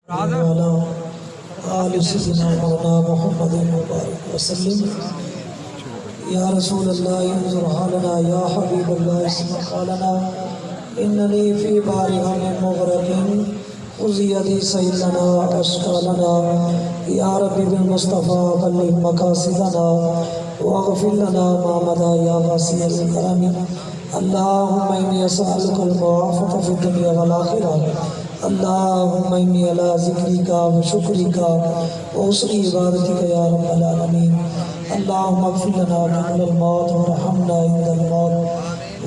وعلى آل سيدنا مولانا محمد مبارك وسلم. يا رسول الله انظر حالنا، يا حبيب الله اسمع قالنا، إنني في بحر غم مغرق خذ يدي سيل لنا أشكالنا. يا ربي بالمصطفى بلغ مقاصدنا واغفر لنا ما مضى يا واسع الكرم. اللهم إني أسألك المعافاة في الدنيا والآخرة. اللهم إني على ذكرك وشكرك وحسن عبادتك يا رب العالمين. اللهم اغفر لنا قبل الموت وارحمنا عند الموت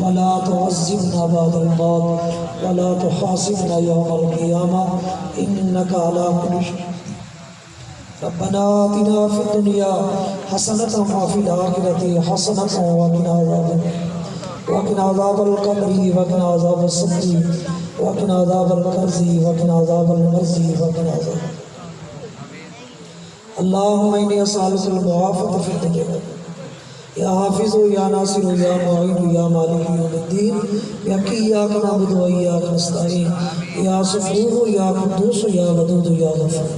ولا تعذبنا بعد الموت ولا تحاسبنا يوم القيامة إنك على كل شيء. ربنا آتنا في الدنيا حسنة وفي الآخرة حسنة وقنا عذاب القبر وقنا عذاب الصبر وقنا عذاب القرز وقنا عذاب المرز وقنا عذاب. اللهم إني أسألك المعافاة في الدنيا يا حافظ يا ناصر يا معين يا مالك يوم الدين يا إياك نعبد وإياك نستعين يا صبور يا قدوس يا ودود يا غفور.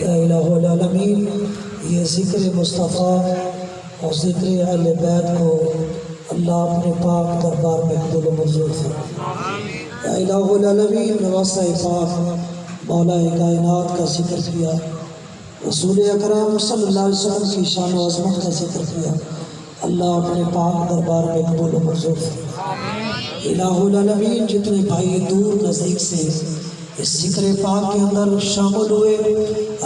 یا الہ العالمین، یہ ذکر مصطفیٰ اور ذکر اہل بیت کو اللہ اپنے پاک دربار میں قبول و منظور فرمائے. یا الہ العالمین، نواسہ پاک مولا کائنات کا ذکر کیا، رسول اکرم صلی اللہ علیہ وسلم کی شان و عظمت کا ذکر کیا، اللہ اپنے پاک دربار میں قبول و منظور فرمائے. الہ العالمین، جتنے بھائی دور نزدیک سے اس ذکر پاک کے اندر شامل ہوئے،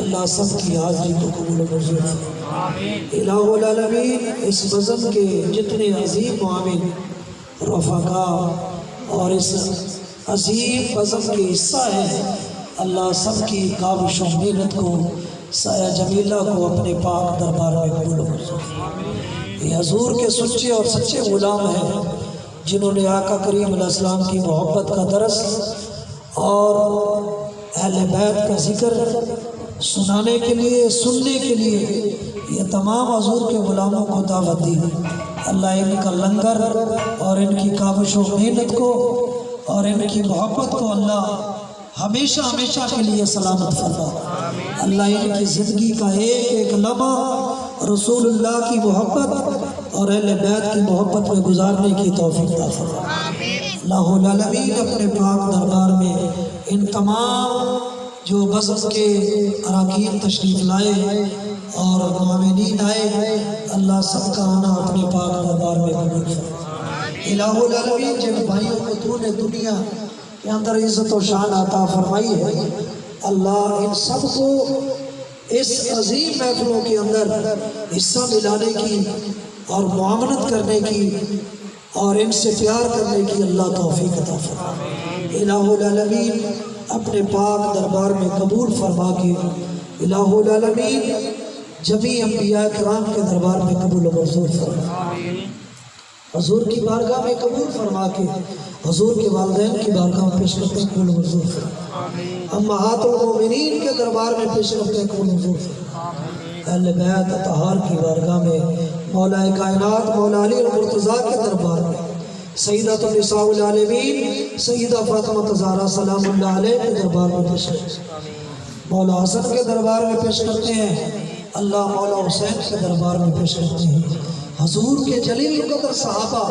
اللہ سب کی حاضری تو قبول و منظور فرمائے. الہ العالمین، اس بزم کے جتنے عظیم معامل رفقا اور اس عظیم بزم کے حصہ ہیں، اللہ سب کی کاوش و محنت کو، سایہ جمیلہ کو اپنے پاک دربار میں قبول و منظور فرمائے. یہ حضور کے سچے اور سچے غلام ہیں جنہوں نے آقا کریم علیہ السلام کی محبت کا درس اور اہل بیت کا ذکر سنانے کے لیے، سننے کے لیے یہ تمام حضور کے غلاموں کو دعوت دی. اللہ ان کا لنگر اور ان کی کاوش و محنت کو اور ان کی محبت کو اللہ ہمیشہ ہمیشہ کے لیے سلامت فرما. اللہ ان کی زندگی کا ایک ایک لمحہ رسول اللہ کی محبت اور اہل بیت کی محبت میں گزارنے کی توفیق عطا فرما. اللہ العالمین اپنے پاک دربار میں ان تمام جو بزم کے اراکین تشریف لائے اور معاونین آئے، اللہ سب کا آنا اپنے پاک دربار میں قبول فرما. الہ العالمین، جن بھائیوں کو تو نے دنیا کے اندر عزت و شان عطا فرمائی ہے، اللہ ان سب کو اس عظیم محفلوں کے اندر حصہ ملانے کی اور معاونت کرنے کی اور ان سے پیار کرنے کی اللہ توفیق عطا فرما. الہ العالمین، اپنے پاک دربار میں قبول فرما کے الہ العالمین جمیع انبیاء کرام کے دربار میں قبول و منظور فرما. حضور کی بارگاہ میں قبول فرما کے حضور کے والدین کی بارگاہ میں پیش کرتے ہیں قبول و منظور فرما. امہات المومنین کے دربار میں پیش کرتے ہیں قبول و منظور فرما. اہل بیت اطہار کی بارگاہ میں مولا کائنات مولا علی المرتضیٰ کے دربار میں سیدۃ النساء العالمین سیدہ فاطمہ زہرا سلام اللہ علیہ کے دربار میں پیش کرتے ہیں. مولا حسن کے دربار میں پیش کرتے ہیں. اللہ مولا حسین کے دربار میں پیش کرتے ہیں. حضور کے جلیل القدر صحابہ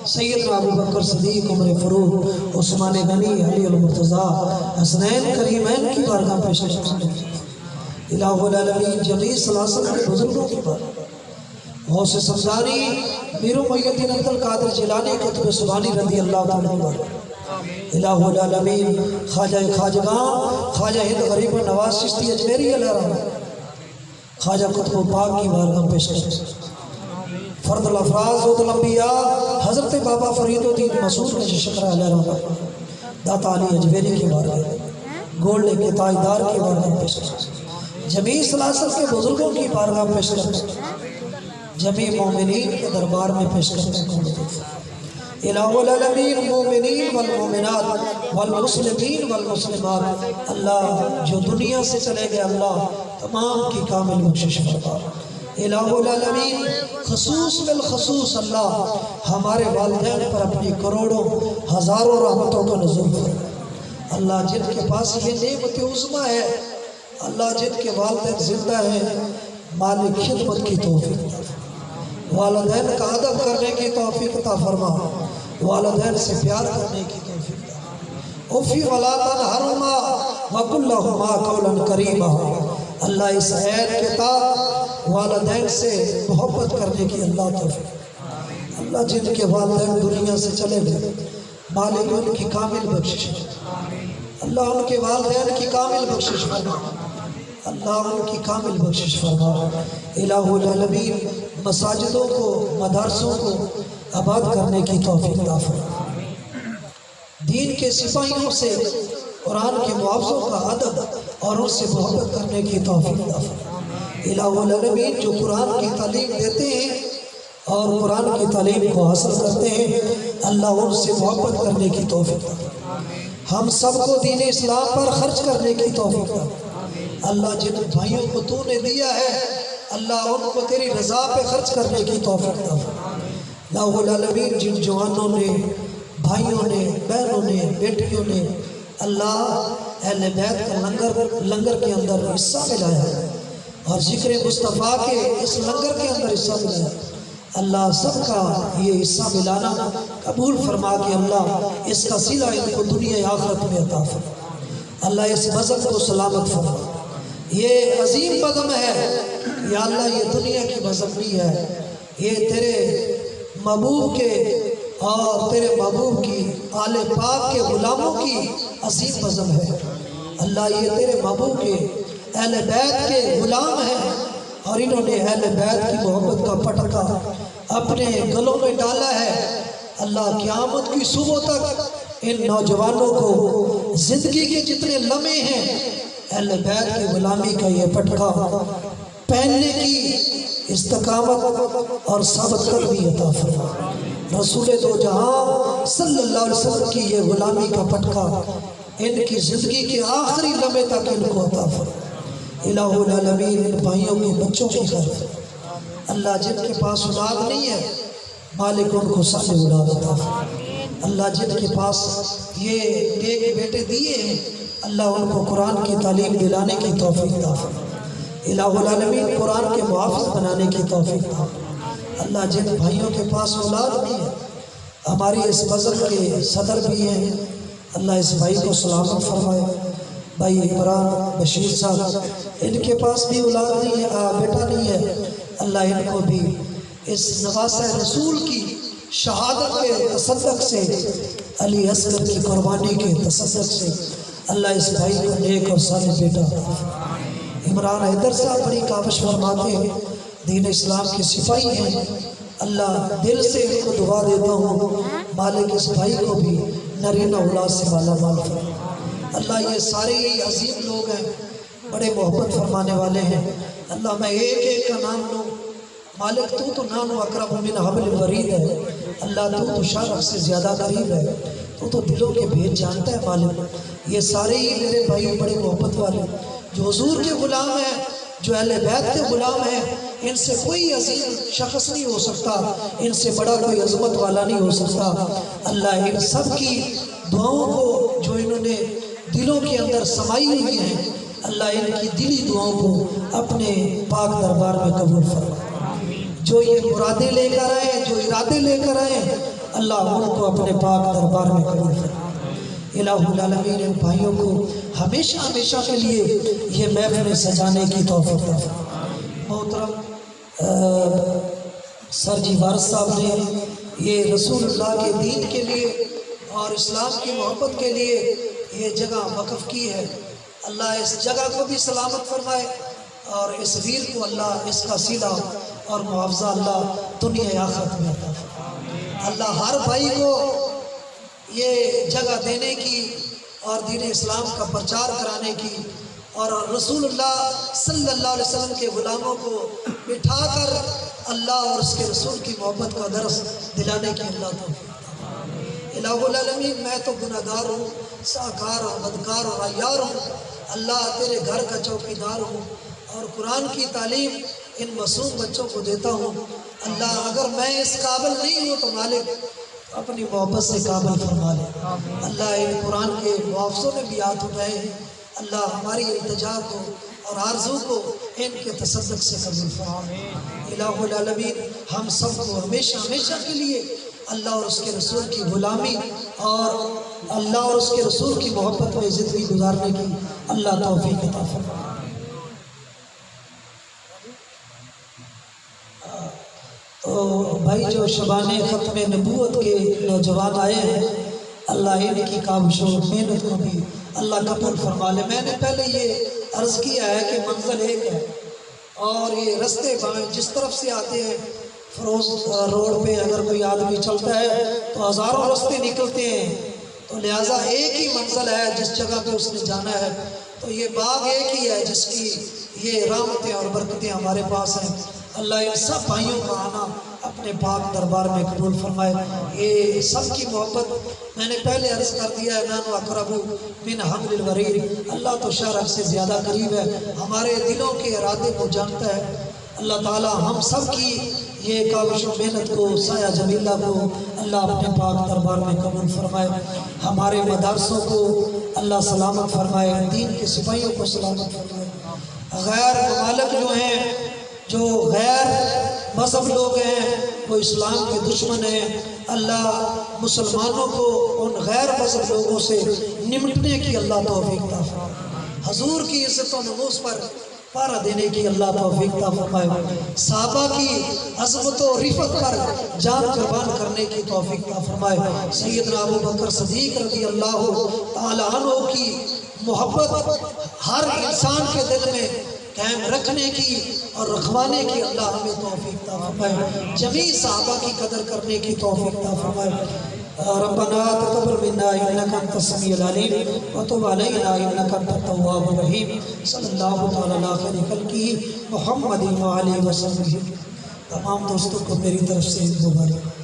سیدنا ابو بکر صدیق، عمر فاروق، عثمان غنی، علی المرتضیٰ، حسنین کریمین کی بارگاہ پیش کرتے ہیں. الہ العالمین جمیع سلاسل کے بزرگوں کی بارگاہ غوث سمدانی میر محی الدین عبد القادر جیلانی قطب سبحانی رضی اللہ تعالیٰ عنہ. الہ العالمین خواجہ خواجگاں خواجہ ہند غریب نواز چشتی اجمیری علیہ رحمہ خواجہ قطب پاک کی بارگاہ پیش کرتے ہیں. فرد الافراز و الانبیاء حضرت بابا فرید الدین مسعود کے شکرہ علیہ رحمہ داتا علی اجمیری کی بارگاہ گولڈ کے تاجدار کی بارگاہ پیش کرتے ہیں. جمیع سلاسل کے بزرگوں کی بارگاہ پیش کرتے ہیں. جمیع مومنین کے دربار میں پیش کرتے ہیں. الہ العالمین، مومنین والمومنات والمسلمین والمسلمات، اللہ جو دنیا سے چلے گئے اللہ تمام کی کامل بخشش فرما. الہ العالمین، خصوص بالخصوص اللہ ہمارے والدین پر اپنی کروڑوں ہزاروں رحمتوں کا نزول فرما. اللہ جن کے پاس یہ نعمت عظمیٰ ہے، اللہ جن کے والدین زندہ ہیں، مالک خدمت کی توفیق عطا فرما، والدین کا ادب کرنے کی توفیق عطا فرما، والدین سے پیار کرنے کی توفیق عطا فرما۔ اُفی ولا تنہرہما وقل لہما قولا کریما، اللہ اس عید کے تحت والدین سے محبت کرنے کی اللہ توفیق۔ اللہ جن کے والدین دنیا سے چلے گئے، مالک ان کی کامل بخشش، اللہ ان کے والدین کی کامل بخشش فرما، اللہ ان کی کامل بخشش فرما۔ الہ العالمین مساجدوں کو، مدارسوں کو آباد کرنے کی توفیق عطا فرما، دین کے سپاہیوں سے قرآن کے محافظوں کا ادب اور ان سے محبت کرنے کی توفیق عطا فرما۔ الہ العالمین جو قرآن کی تعلیم دیتے ہیں اور قرآن کی تعلیم کو حاصل کرتے ہیں، اللہ ان سے محبت کرنے کی توفیق عطا فرما، ہم سب کو دین اسلام پر خرچ کرنے کی توفیق عطا فرما۔ اللہ جن بھائیوں کو تو نے دیا ہے، اللہ ان کو تیری رضا پہ خرچ کرنے کی توفیق عطا فرما۔ الہ العالمین جن جوانوں نے، بھائیوں نے، بہنوں نے، بیٹیوں نے اللہ اہل بیت کا لنگر کے اندر حصہ ملایا ہے اور ذکر مصطفیٰ کے اس لنگر کے اندر حصہ ملایا ہے، اللہ سب کا یہ حصہ ملانا قبول فرما کے اللہ اس کا صلہ ان کو دنیا آخرت میں عطا فرما، اللہ اس بزم کو سلامت فرما۔ یہ عظیم بزم ہے یا اللہ، یہ دنیا کی بزم نہیں ہے، یہ تیرے محبوب کے اور تیرے محبوب کی آل پاک کے غلاموں کی عظیم بزم ہے، اللہ یہ تیرے محبوب کے اہل بیت کے غلام ہیں اور انہوں نے اہل بیت کی محبت کا پٹکا اپنے گلوں میں ڈالا ہے۔ اللہ قیامت کی صبح تک ان نوجوانوں کو زندگی کے جتنے لمحے ہیں اہل بیت کی غلامی کا یہ پٹکا پہننے کی استقامت اور ثابت قدمی عطا فرما۔ رسول دو جہاں صلی اللہ علیہ وسلم کی یہ غلامی کا پٹکا ان کی زندگی کے آخری لمحے تک ان کو عطا فرما۔ الہ العالمین ان بھائیوں کے بچوں کی خیر فرما، اللہ جن کے پاس اولاد نہیں ہے مالک ان کو صالح اولاد عطا فرما، اللہ جن کے پاس یہ ایک بیٹے دیے ہیں اللہ ان کو قرآن کی تعلیم دلانے کی توفیق عطا فرما، الہ العالمین قرآن کے محافظ بنانے کی توفیق عطا فرما۔ اللہ جن بھائیوں کے پاس اولاد نہیں ہے، ہماری اس بزم کے صدر بھی ہیں، اللہ اس بھائی کو سلامت فرمائے، بھائی عمران بشیر صاحب ان کے پاس بھی اولاد نہیں ہے، بیٹا نہیں ہے، اللہ ان کو بھی اس نواسہ رسول کی شہادت کے تصدق سے، علی اصغر کی قربانی کے تصدق سے اللہ اس بھائی کو نیک اور صالح بیٹا عطا فرمائے۔ عمران حیدر صاحب بڑی کاوش فرماتے ہیں، دین اسلام کے سپاہی ہیں، اللہ دل سے ان کو دعا دیتا ہوں مالک اس بھائی کو بھی نرینہ اولاد سے مالا مال فرمائے۔ اللہ یہ سارے ہی عظیم لوگ ہیں، بڑے محبت فرمانے والے ہیں، اللہ میں ایک ایک کا نام لوں، مالک تو نانو اقرب من حبل الورید ہے، اللہ تو شارق سے زیادہ قریب ہے، تو دلوں کے بھید جانتا ہے مالک۔ یہ سارے ہی میرے بھائی بڑے محبت والے جو حضور کے غلام ہیں، جو اہل بیت کے غلام ہیں، ان سے کوئی عظیم شخص نہیں ہو سکتا، ان سے بڑا کوئی عظمت والا نہیں ہو سکتا۔ اللہ ان سب کی دعاؤں کو جو انہوں نے دلوں کے اندر سمائی ہوئی ہیں، اللہ ان کی دلی دعاؤں کو اپنے پاک دربار میں قبول فرما، جو یہ مرادیں لے کر آئے، جو ارادے لے کر آئے، اللہ ان کو اپنے پاک دربار میں قبول فرما۔ الہ العالمین ان بھائیوں کو ہمیشہ ہمیشہ کے لیے یہ محفل سجانے کی توفیق عطا فرما۔ محترم سر جی وارث صاحب نے یہ رسول اللہ کے دین کے لیے اور اسلام کی محبت کے لیے یہ جگہ وقف کی ہے، اللہ اس جگہ کو بھی سلامت فرمائے اور اس ویر کو اللہ اس کا صلہ اور معاوضہ اللہ دنیا آخرت میں عطا فرمائے۔ اللہ ہر بھائی کو یہ جگہ دینے کی اور دین اسلام کا پرچار کرانے کی اور رسول اللہ صلی اللہ علیہ وسلم کے غلاموں کو بٹھا کر اللہ اور اس کے رسول کی محبت کا درس دلانے کی اللہ توفیق۔ الہ العالمین میں تو گناہ گار ہوں، ساکار اور بدکار اور عیار ہوں، اللہ تیرے گھر کا چوکیدار ہوں اور قرآن کی تعلیم ان معصوم بچوں کو دیتا ہوں۔ اللہ اگر میں اس قابل نہیں ہوں تو مالک اپنی محبت سے قابل فرما لے۔ اللہ ان قرآن کے محافظوں نے بھی ہاتھ اٹھائے ہیں، اللہ ہماری التجا کو اور آرزو کو ان کے تصدق سے قبول فرما۔ الہ العالمین ہم سب کو ہمیشہ ہمیشہ کے لیے اللہ اور اس کے رسول کی غلامی اور اللہ اور اس کے رسول کی محبت میں زندگی گزارنے کی اللہ توفیق عطا فرما۔ تو بھائی جو شبان ختم نبوت کے نوجوان آئے ہیں، اللہ ان کی کاوش و محنت کو بھی اللہ قبول فرما لے۔ میں نے پہلے یہ عرض کیا ہے کہ منزل ایک ہے اور یہ رستے بائیں جس طرف سے آتے ہیں فروز روڈ پہ اگر کوئی آدمی چلتا ہے تو ہزاروں رستے نکلتے ہیں، تو لہٰذا ایک ہی منزل ہے جس جگہ پہ اس نے جانا ہے۔ تو یہ باغ ایک ہی ہے جس کی یہ رحمتیں اور برکتیں ہمارے پاس ہیں۔ اللہ ان سب بھائیوں کا آنا اپنے پاک دربار میں قبول فرمائے۔ یہ سب کی محبت میں نے پہلے عرض کر دیا ہے، نحن اقرب من حبل الورید، اللہ تو شرح سے زیادہ قریب ہے، ہمارے دلوں کے ارادے کو جانتا ہے۔ اللہ تعالی ہم سب کی یہ کاوش و محنت کو، سایہ جمیلہ کو اللہ اپنے پاک دربار میں قبول فرمائے۔ ہمارے مدارسوں کو اللہ سلامت فرمائے، دین کے سپاہیوں کو سلامت فرمائے۔ غیر ممالک جو ہیں، جو غیر مذہب لوگ ہیں، وہ اسلام کے دشمن ہیں، اللہ مسلمانوں کو ان غیر مذہب لوگوں سے نمٹنے کی اللہ توفیق عطا فرمائے۔ حضور کی عزت و نموز پر پارا دینے کی اللہ توفیق عطا فرمائے۔ صحابہ کی عظمت و رفعت پر جان قربان کرنے کی توفیق عطا فرمائے۔ سیدنا ابو بکر صدیق رضی اللہ تعالی عنہ کی محبت ہر انسان کے دل میں قائم رکھنے کی اور رکھوانے کی اللہ ہمیں توفیق عطا فرمائے۔ جمیع صحابہ کی قدر کرنے کی توفیق عطا فرمائے۔ ربنا تقبل منا انك انت السميع العليم وتب علينا انك انت التواب الرحيم صلی اللہ تعالی علی خیر خلقہ محمد وعلیہ وسلم۔ تمام دوستوں کو میری طرف سے مبارک۔